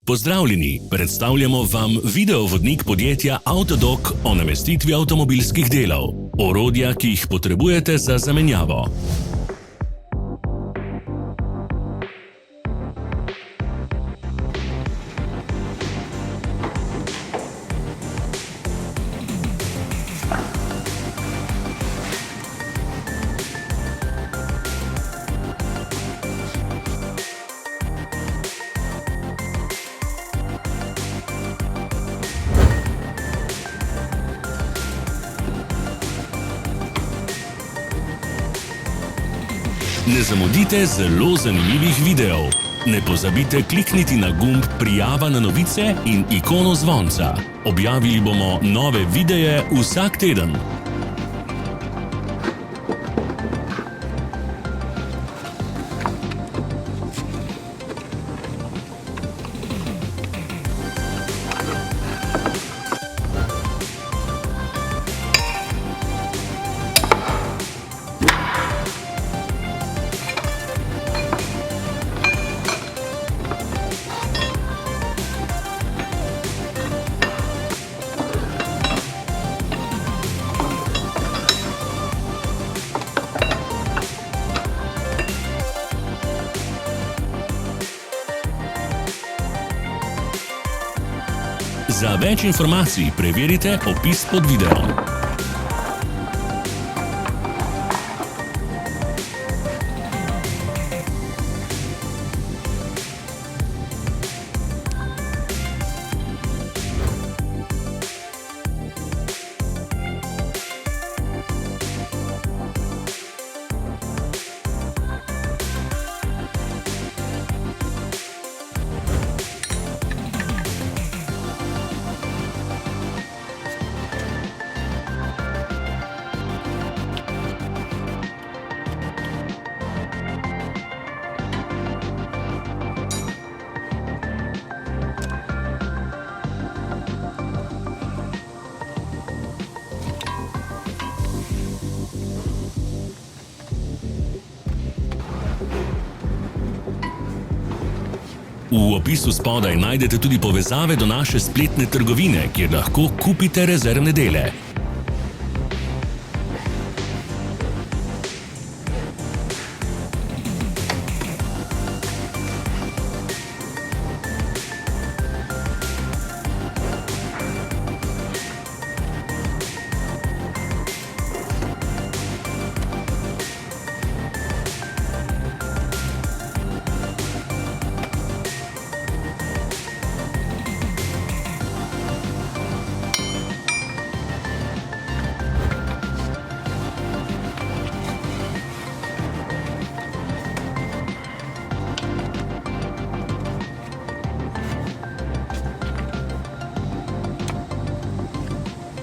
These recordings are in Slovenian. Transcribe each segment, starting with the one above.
Pozdravljeni, predstavljamo vam videovodnik podjetja Avtodok o namestitvi avtomobilskih delov, orodja, ki jih potrebujete za zamenjavo. Ne zamudite zelo zanimivih videov. Ne pozabite klikniti na gumb Prijava na novice in ikono zvonca. Objavili bomo nove videe vsak teden. Za več informacij preverite opis pod videom. V opisu spodaj najdete tudi povezave do naše spletne trgovine, kjer lahko kupite rezervne dele.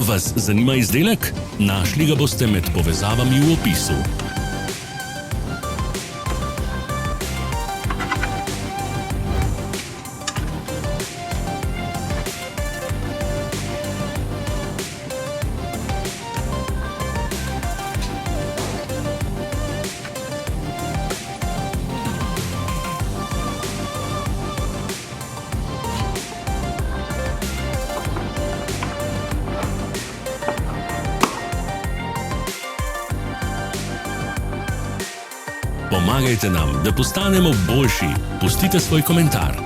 Vas zanima izdelek? Našli ga boste med povezavami v opisu. Pomagajte nam, da postanemo boljši. Pustite svoj komentar.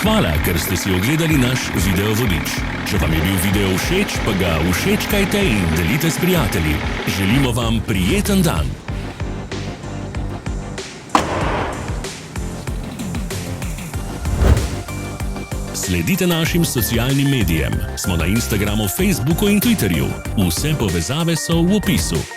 Hvala, ker ste si ogledali naš videovodič. Če vam je bil video všeč, pa ga všečkajte in delite s prijatelji. Želimo vam prijeten dan! Sledite našim socialnim medijem. Smo na Instagramu, Facebooku in Twitterju. Vse povezave so v opisu.